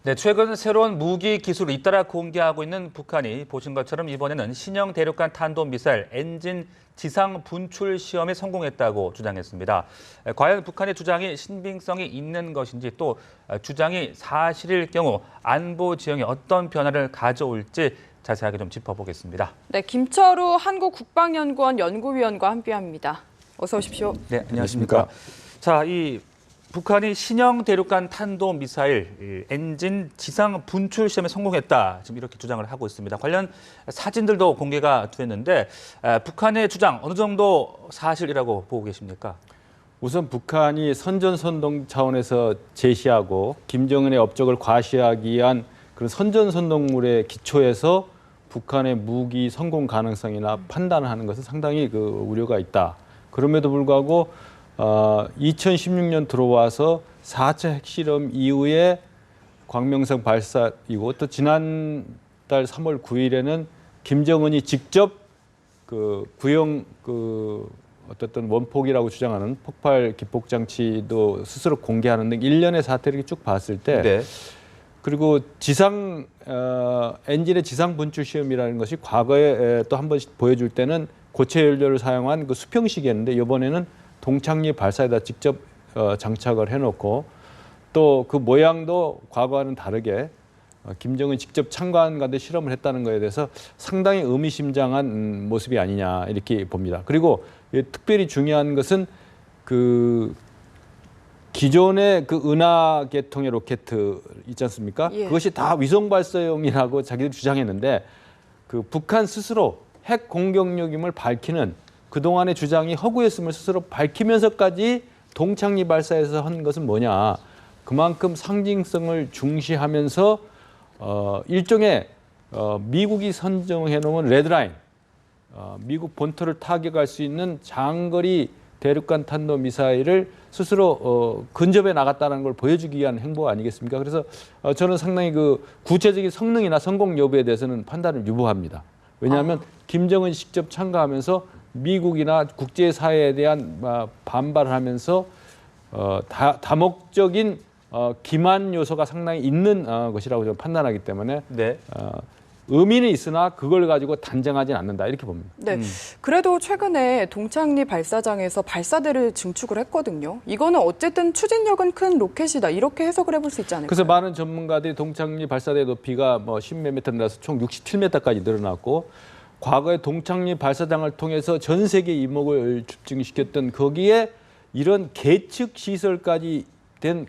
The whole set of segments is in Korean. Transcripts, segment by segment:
네, 최근 새로운 무기 기술을 잇따라 공개하고 있는 북한이 보신 것처럼 이번에는 신형 대륙간 탄도미사일 엔진 지상 분출 시험에 성공했다고 주장했습니다. 과연 북한의 주장이 신빙성이 있는 것인지 또 주장이 사실일 경우 안보 지형에 어떤 변화를 가져올지 자세하게 좀 짚어보겠습니다. 네, 김철우 한국국방연구원 연구위원과 함께합니다. 어서 오십시오. 네, 안녕하십니까. 자, 이 북한이 신형 대륙간 탄도미사일 엔진 지상 분출 시험에 성공했다. 지금 이렇게 주장을 하고 있습니다. 관련 사진들도 공개가 됐는데 북한의 주장 어느 정도 사실이라고 보고 계십니까? 우선 북한이 선전선동 차원에서 제시하고 김정은의 업적을 과시하기 위한 그런 선전선동물의 기초에서 북한의 무기 성공 가능성이나 판단을 하는 것은 상당히 우려가 있다. 그럼에도 불구하고 2016년 들어와서 4차 핵실험 이후에 광명성 발사이고 또 지난달 3월 9일에는 김정은이 직접 구형 어떤 원폭이라고 주장하는 폭발 기폭 장치도 스스로 공개하는 등 일련의 사태를 쭉 봤을 때 네. 그리고 지상 엔진의 지상 분출 시험이라는 것이 과거에 또 한 번씩 보여줄 때는 고체 연료를 사용한 그 수평식이었는데 이번에는 동창리 발사에다 직접 장착을 해놓고 또 그 모양도 과거와는 다르게 김정은이 직접 참관과도 실험을 했다는 것에 대해서 상당히 의미심장한 모습이 아니냐 이렇게 봅니다. 그리고 특별히 중요한 것은 기존의 은하 계통의 로켓 있지 않습니까? 예. 그것이 다 위성 발사용이라고 자기들이 주장했는데 북한 스스로 핵 공격력임을 밝히는 그동안의 주장이 허구였음을 스스로 밝히면서까지 동창리 발사에서 한 것은 뭐냐. 그만큼 상징성을 중시하면서 일종의 미국이 선정해놓은 레드라인, 미국 본토를 타격할 수 있는 장거리 대륙간 탄도미사일을 스스로 근접해 나갔다는 걸 보여주기 위한 행보 아니겠습니까? 그래서 저는 상당히 구체적인 성능이나 성공 여부에 대해서는 판단을 유보합니다. 왜냐하면 김정은이 직접 참가하면서 미국이나 국제사회에 대한 반발을 하면서 다목적인 기만 요소가 상당히 있는 것이라고 저는 판단하기 때문에 네. 의미는 있으나 그걸 가지고 단정하지는 않는다 이렇게 봅니다. 네, 그래도 최근에 동창리 발사장에서 발사대를 증축을 했거든요. 이거는 어쨌든 추진력은 큰 로켓이다 이렇게 해석을 해볼 수 있지 않을까요? 그래서 많은 전문가들이 동창리 발사대 높이가 10몇 미터 늘어서 총 67m까지 늘어났고 과거에 동창리 발사장을 통해서 전 세계 이목을 집중시켰던 거기에 이런 계측 시설까지 된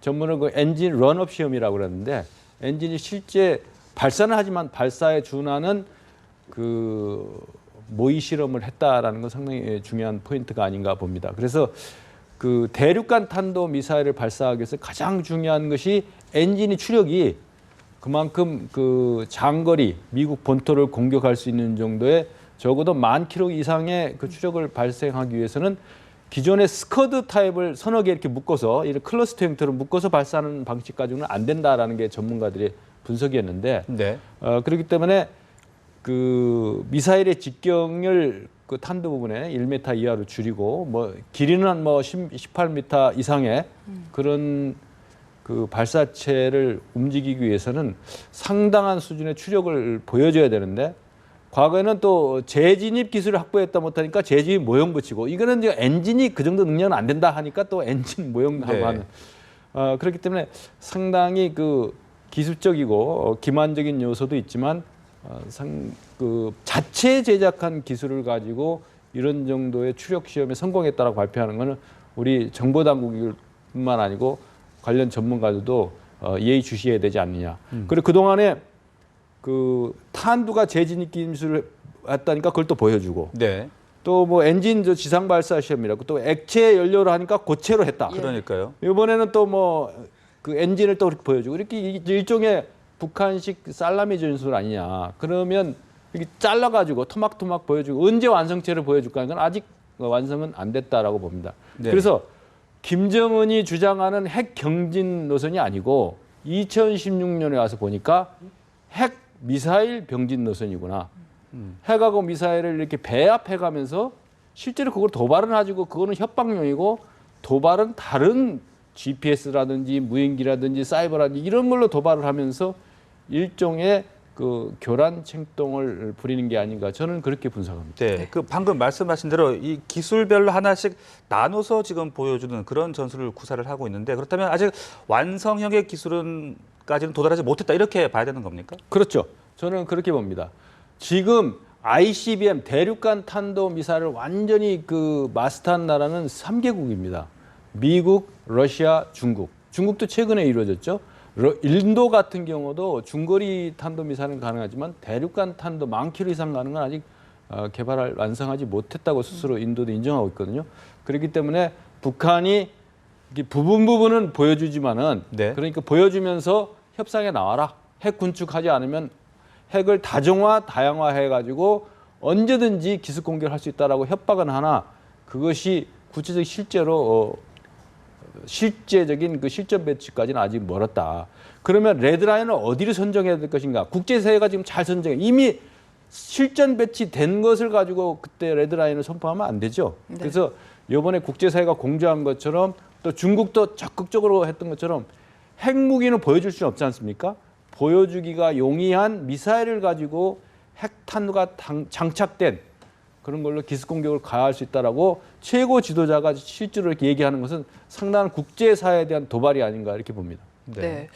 전문은 엔진 런업 시험이라고 그러는데 엔진이 실제 발사는 하지만 발사에 준하는 모의 실험을 했다라는 건 상당히 중요한 포인트가 아닌가 봅니다. 그래서 대륙간 탄도 미사일을 발사하기 위해서 가장 중요한 것이 엔진의 추력이 그만큼 장거리 미국 본토를 공격할 수 있는 정도의 적어도 10,000km 이상의 추력을 발생하기 위해서는 기존의 스커드 타입을 서너 개 이렇게 묶어서 이런 클러스터 형태로 묶어서 발사하는 방식 가지고는 안 된다라는 게 전문가들의 분석이었는데 네. 그렇기 때문에 미사일의 직경을 탄도 부분에 1m 이하로 줄이고 길이는 한 18m 이상의 그런 발사체를 움직이기 위해서는 상당한 수준의 추력을 보여줘야 되는데 과거에는 또 재진입 기술을 확보했다 못하니까 재진입 모형 붙이고 이거는 이제 엔진이 그 정도 능력은 안 된다 하니까 또 엔진 모형하고 네. 하는 그렇기 때문에 상당히 기술적이고 기만적인 요소도 있지만 자체 제작한 기술을 가지고 이런 정도의 추력 시험에 성공했다라고 발표하는 것은 우리 정보 당국뿐만 아니고 관련 전문가들도 예의주시해야 되지 않느냐. 그리고 그동안에 탄두가 재진입 기술을 했다니까 그걸 또 보여주고 네. 또 엔진 지상 발사 시험이라고 또 액체 연료로 하니까 고체로 했다. 그러니까요. 이번에는 또 엔진을 또 그렇게 보여주고 이렇게 일종의 북한식 살라미 전술 아니냐. 그러면 이렇게 잘라가지고 토막토막 보여주고 언제 완성체를 보여줄까 하는 건 아직 완성은 안 됐다라고 봅니다. 네. 그래서 김정은이 주장하는 핵 경진 노선이 아니고 2016년에 와서 보니까 핵 미사일 병진 노선이구나. 핵하고 미사일을 이렇게 배합해가면서 실제로 그걸 도발은 가지고 그거는 협박용이고 도발은 다른 GPS라든지 무인기라든지 사이버라든지 이런 걸로 도발을 하면서 일종의 그 교란 챙동을 부리는 게 아닌가 저는 그렇게 분석합니다. 네, 그 방금 말씀하신 대로 이 기술별로 하나씩 나눠서 지금 보여주는 그런 전술을 구사를 하고 있는데 그렇다면 아직 완성형의 기술은까지는 도달하지 못했다 이렇게 봐야 되는 겁니까? 그렇죠. 저는 그렇게 봅니다. 지금 ICBM 대륙간 탄도 미사일을 완전히 그 마스터한 나라는 3개국입니다. 미국, 러시아, 중국. 중국도 최근에 이루어졌죠. 인도 같은 경우도 중거리 탄도 미사일은 가능하지만 대륙간 탄도 10,000km 이상 가는 건 아직 개발할 완성하지 못했다고 스스로 인도도 인정하고 있거든요. 그렇기 때문에 북한이 부분은 보여주지만은 네. 그러니까 보여주면서 협상에 나와라. 핵 군축하지 않으면 핵을 다양화해 가지고 언제든지 기습 공격을 할 수 있다라고 협박은 하나 그것이 구체적 실제적인 그 실전 배치까지는 아직 멀었다. 그러면 레드라인을 어디를 선정해야 될 것인가? 국제사회가 지금 잘 선정해. 이미 실전 배치된 것을 가지고 그때 레드라인을 선포하면 안 되죠. 네. 그래서 이번에 국제사회가 공조한 것처럼 또 중국도 적극적으로 했던 것처럼 핵무기는 보여줄 수는 없지 않습니까? 보여주기가 용이한 미사일을 가지고 핵탄두가 장착된 그런 걸로 기습 공격을 가할 수 있다라고 최고 지도자가 실제로 이렇게 얘기하는 것은 상당한 국제사회에 대한 도발이 아닌가 이렇게 봅니다. 네.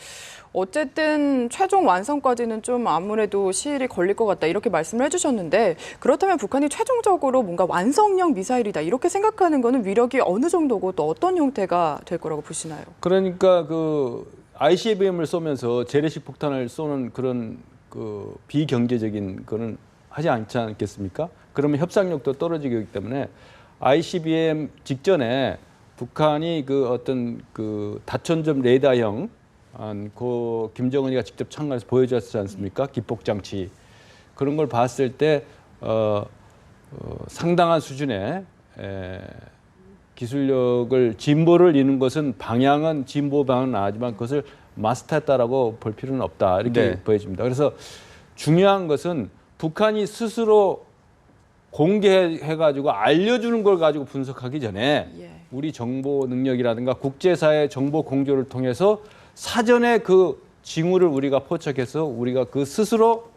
어쨌든 최종 완성까지는 좀 아무래도 시일이 걸릴 것 같다 이렇게 말씀을 해주셨는데 그렇다면 북한이 최종적으로 뭔가 완성형 미사일이다 이렇게 생각하는 거는 위력이 어느 정도고 또 어떤 형태가 될 거라고 보시나요? 그러니까 그 ICBM을 쏘면서 재래식 폭탄을 쏘는 그런 그 비경제적인 거는 하지 않지 않겠습니까? 그러면 협상력도 떨어지기 때문에 ICBM 직전에 북한이 그 어떤 그 다천점 레이더형 그 김정은이가 직접 참가해서 보여줬지 않습니까? 기폭 장치 그런 걸 봤을 때 상당한 수준의 기술력을 진보를 이룬 것은 방향은 진보 방향은 나지만 그것을 마스터했다라고 볼 필요는 없다 이렇게 보여집니다. 그래서 중요한 것은 북한이 스스로 공개해가지고 알려주는 걸 가지고 분석하기 전에 우리 정보 능력이라든가 국제사회 정보 공조를 통해서 사전에 그 징후를 우리가 포착해서 우리가 그 스스로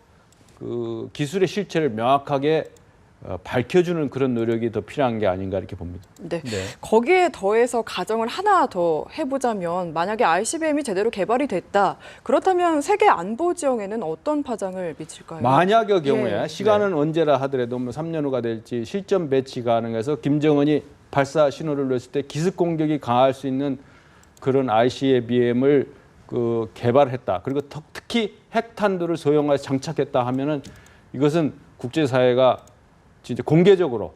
그 기술의 실체를 명확하게 밝혀주는 그런 노력이 더 필요한 게 아닌가 이렇게 봅니다. 네. 거기에 더해서 가정을 하나 더 해보자면 만약에 ICBM이 제대로 개발이 됐다. 그렇다면 세계 안보 지형에는 어떤 파장을 미칠까요? 만약의 경우에 시간은 언제라 하더라도 뭐 3년 후가 될지 실전 배치 가능해서 김정은이 발사 신호를 냈을 때 기습 공격이 강할 수 있는 그런 ICBM을 그 개발했다. 그리고 특히 핵탄두를 소형화해 장착했다 하면은 이것은 국제사회가 진짜 공개적으로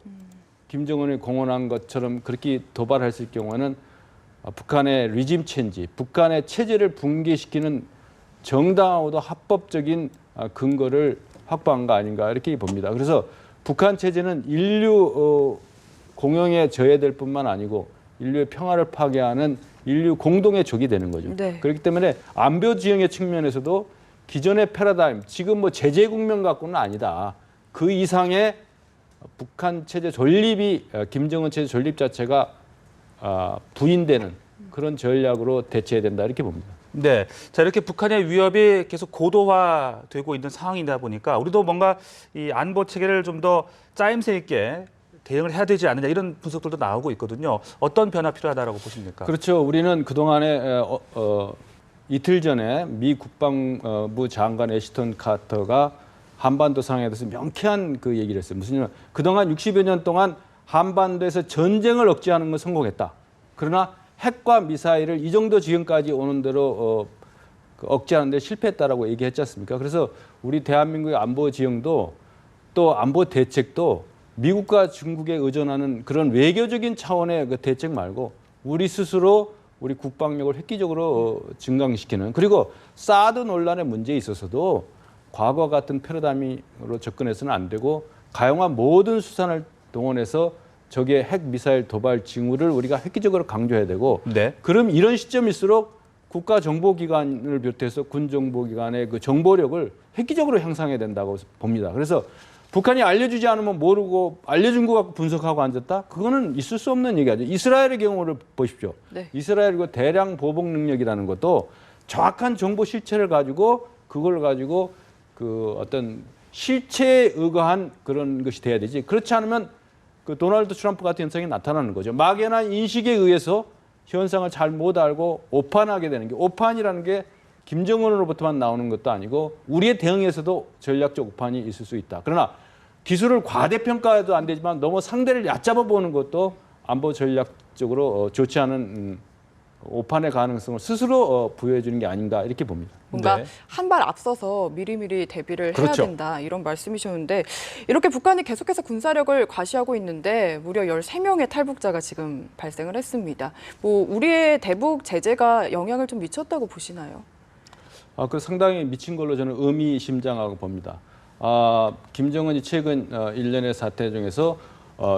김정은이 공언한 것처럼 그렇게 도발했을 경우에는 북한의 리짐 체인지, 북한의 체제를 붕괴시키는 정당하고도 합법적인 근거를 확보한 거 아닌가 이렇게 봅니다. 그래서 북한 체제는 인류 공영에 저해될 뿐만 아니고 인류의 평화를 파괴하는 인류 공동의 적이 되는 거죠. 네. 그렇기 때문에 안보 지형의 측면에서도 기존의 패러다임, 지금 뭐 제재 국면 갖고는 아니다. 그 이상의 북한 체제 존립이 김정은 체제 존립 자체가 부인되는 그런 전략으로 대처해야 된다 이렇게 봅니다. 네, 자 이렇게 북한의 위협이 계속 고도화되고 있는 상황이다 보니까 우리도 뭔가 이 안보 체계를 좀 더 짜임새 있게 대응을 해야 되지 않느냐 이런 분석들도 나오고 있거든요. 어떤 변화 필요하다라고 보십니까? 그렇죠. 우리는 그동안에 이틀 전에 미 국방부 장관 애시턴 카터가 한반도 상황에 대해서 명쾌한 그 얘기를 했어요. 무슨 얘기냐면 그동안 60여 년 동안 한반도에서 전쟁을 억제하는 건 성공했다. 그러나 핵과 미사일을 이 정도 지경까지 오는 대로 억제하는 데 실패했다라고 얘기했지 않습니까? 그래서 우리 대한민국의 안보 지형도 또 안보 대책도 미국과 중국에 의존하는 그런 외교적인 차원의 그 대책 말고 우리 스스로 우리 국방력을 획기적으로 증강시키는 그리고 사드 논란의 문제에 있어서도 과거 같은 패러다임으로 접근해서는 안 되고 가용한 모든 수단을 동원해서 적의 핵 미사일 도발 징후를 우리가 획기적으로 강조해야 되고 그럼 이런 시점일수록 국가정보기관을 비롯해서 군정보기관의 그 정보력을 획기적으로 향상해야 된다고 봅니다. 그래서 북한이 알려주지 않으면 모르고 알려준 거 갖고 분석하고 앉았다? 그거는 있을 수 없는 얘기죠. 이스라엘의 경우를 보십시오. 네. 이스라엘과 대량 보복 능력이라는 것도 정확한 정보 실체를 가지고 그걸 가지고 그 어떤 실체에 의거한 그런 것이 돼야 되지. 그렇지 않으면 그 도널드 트럼프 같은 현상이 나타나는 거죠. 막연한 인식에 의해서 현상을 잘 못 알고 오판하게 되는 게, 오판이라는 게 김정은으로부터만 나오는 것도 아니고 우리의 대응에서도 전략적 오판이 있을 수 있다. 그러나 기술을 과대평가해도 안 되지만 너무 상대를 얕잡아 보는 것도 안보 전략적으로 좋지 않은 오판의 가능성을 스스로 부여해 주는 게 아닌가 이렇게 봅니다. 뭔가 네. 한 발 앞서서 미리미리 대비를 그렇죠. 해야 된다 이런 말씀이셨는데 이렇게 북한이 계속해서 군사력을 과시하고 있는데 무려 13명의 탈북자가 지금 발생을 했습니다. 뭐 우리의 대북 제재가 영향을 좀 미쳤다고 보시나요? 그 상당히 미친 걸로 저는 의미심장하고 봅니다. 김정은이 최근 일련의 사태 중에서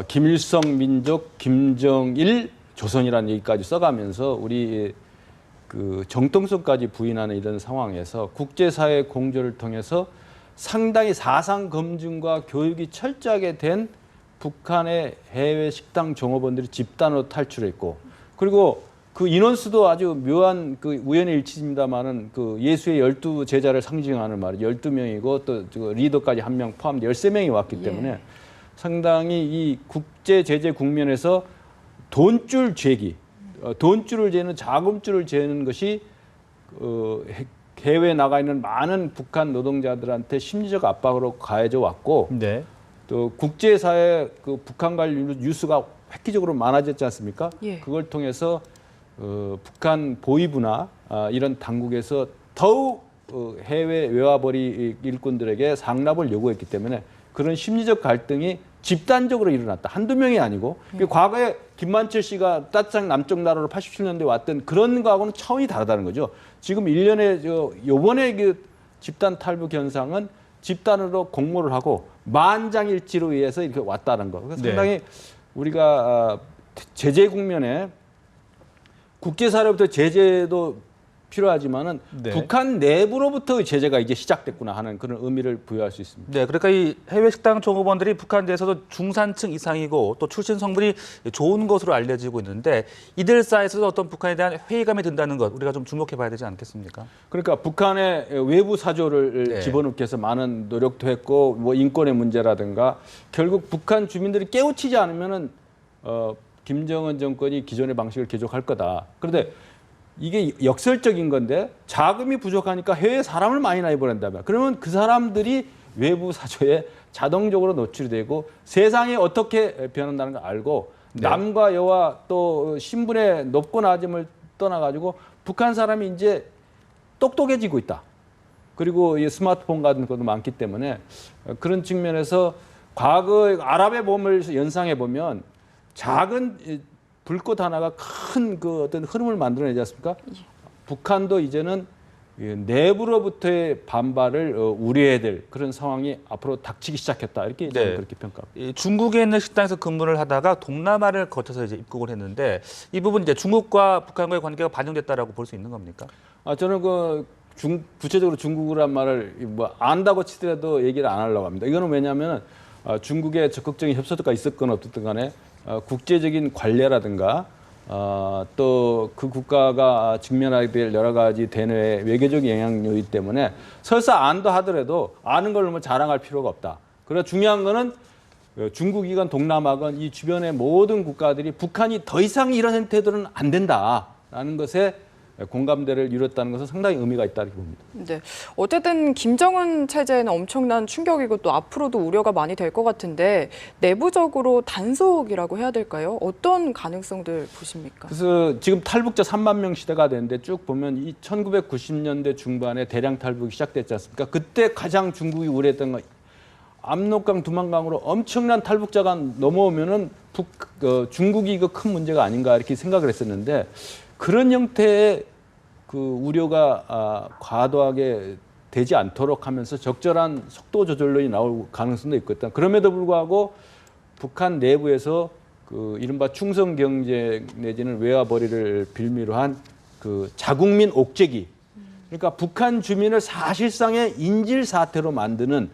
김일성 민족, 김정일 조선이라는 얘기까지 써가면서 우리 그 정통성까지 부인하는 이런 상황에서 국제사회 공조를 통해서 상당히 사상 검증과 교육이 철저하게 된 북한의 해외 식당 종업원들이 집단으로 탈출했고, 그리고 그 인원수도 아주 묘한 그 우연의 일치입니다만은 그 예수의 12제자를 상징하는 말 12명이고 또 리더까지 한 명 포함 13명이 왔기 때문에 상당히 이 국제 제재 국면에서 돈줄 재기, 돈줄을 재는 자금줄을 재는 것이 해외에 나가 있는 많은 북한 노동자들한테 심리적 압박으로 가해져 왔고, 네. 또 국제사회 그 북한 관련 뉴스가 획기적으로 많아졌지 않습니까? 예. 그걸 통해서 북한 보위부나 이런 당국에서 더욱 해외 외화벌이 일꾼들에게 상납을 요구했기 때문에 그런 심리적 갈등이 집단적으로 일어났다. 한두 명이 아니고 과거에 김만철 씨가 따뜻한 남쪽 나라로 87년도에 왔던 그런 거하고는 차원이 다르다는 거죠. 지금 일련의 요번에 그 집단 탈북 현상은 집단으로 공모를 하고 만장일치로 의해서 이렇게 왔다는 거. 그래서 네. 상당히 우리가 제재 국면에 국제사회부터 제재도 필요하지만은 네. 북한 내부로부터의 제재가 이제 시작됐구나 하는 그런 의미를 부여할 수 있습니다. 네, 그러니까 이 해외 식당 종업원들이 북한 내에서도 중산층 이상이고 또 출신 성분이 좋은 것으로 알려지고 있는데 이들 사이에서도 어떤 북한에 대한 회의감이 든다는 것 우리가 좀 주목해봐야 되지 않겠습니까? 그러니까 북한의 외부 사조를 네. 집어넣기 위해서 많은 노력도 했고 뭐 인권의 문제라든가 결국 북한 주민들이 깨우치지 않으면은 김정은 정권이 기존의 방식을 계속할 거다. 그런데 이게 역설적인 건데 자금이 부족하니까 해외에 사람을 많이 내보낸다면 그러면 그 사람들이 외부 사조에 자동적으로 노출이 되고 세상이 어떻게 변한다는 걸 알고 네. 남과 여와 또 신분의 높고 낮음을 떠나가지고 북한 사람이 이제 똑똑해지고 있다. 그리고 이 스마트폰 같은 것도 많기 때문에 그런 측면에서 과거 아랍의 봄을 연상해 보면 작은 불꽃 하나가 큰 그 어떤 흐름을 만들어내지 않습니까? 북한도 이제는 내부로부터의 반발을 우려해야 될 그런 상황이 앞으로 닥치기 시작했다. 이렇게 저는 그렇게 평가합니다. 이 중국에 있는 식당에서 근무를 하다가 동남아를 거쳐서 이제 입국을 했는데 이 부분 이제 중국과 북한과의 관계가 반영됐다라고 볼 수 있는 겁니까? 저는 구체적으로 중국이란 말을 뭐 안다고 치더라도 얘기를 안 하려고 합니다. 이거는 왜냐하면 중국의 적극적인 협조가 있었건 없었든 간에 국제적인 관례라든가 또 그 국가가 직면하게 될 여러 가지 대내외 외교적 영향력이기 때문에 설사 안다 하더라도 아는 걸 너무 자랑할 필요가 없다. 그래서 중요한 거는 중국이건 동남아건 이 주변의 모든 국가들이 북한이 더 이상 이런 태도는 안 된다라는 것에 공감대를 이뤘다는 것은 상당히 의미가 있다 이렇게 봅니다. 네, 어쨌든 김정은 체제는 엄청난 충격이고 또 앞으로도 우려가 많이 될 것 같은데 내부적으로 단속이라고 해야 될까요? 어떤 가능성들 보십니까? 그래서 지금 탈북자 3만 명 시대가 되는데 쭉 보면 이 1990년대 중반에 대량 탈북이 시작됐지 않습니까? 그때 가장 중국이 우려했던 건 압록강, 두만강으로 엄청난 탈북자가 넘어오면은 중국이 이거 큰 문제가 아닌가 이렇게 생각을 했었는데 그런 형태의 그 우려가 과도하게 되지 않도록 하면서 적절한 속도 조절론이 나올 가능성도 있겠다. 그럼에도 불구하고 북한 내부에서 그 이른바 충성 경제 내지는 외화벌이를 빌미로 한 그 자국민 옥죄기, 그러니까 북한 주민을 사실상의 인질 사태로 만드는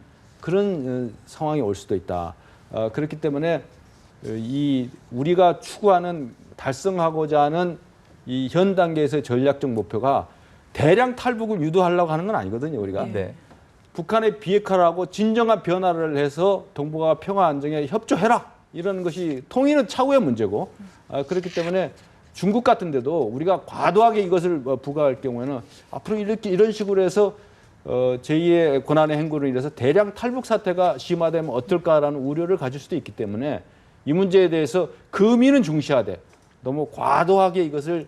그런 상황이 올 수도 있다. 그렇기 때문에 이 우리가 추구하는 달성하고자 하는 이 현 단계에서의 전략적 목표가 대량 탈북을 유도하려고 하는 건 아니거든요. 우리가 네. 북한의 비핵화라고 진정한 변화를 해서 동북아 평화 안정에 협조해라 이런 것이 통일은 차후의 문제고 그렇기 때문에 중국 같은 데도 우리가 과도하게 이것을 부과할 경우에는 앞으로 이런 식으로 해서 제2의 권한의 행구를 인해서 대량 탈북 사태가 심화되면 어떨까라는 우려를 가질 수도 있기 때문에 이 문제에 대해서 그 의미는 중시하되 너무 과도하게 이것을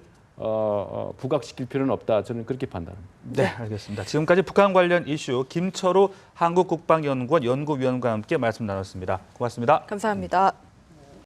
부각시킬 필요는 없다. 저는 그렇게 판단합니다. 네, 알겠습니다. 지금까지 북한 관련 이슈 김철우 한국국방연구원 연구위원과 함께 말씀 나눴습니다. 고맙습니다. 감사합니다.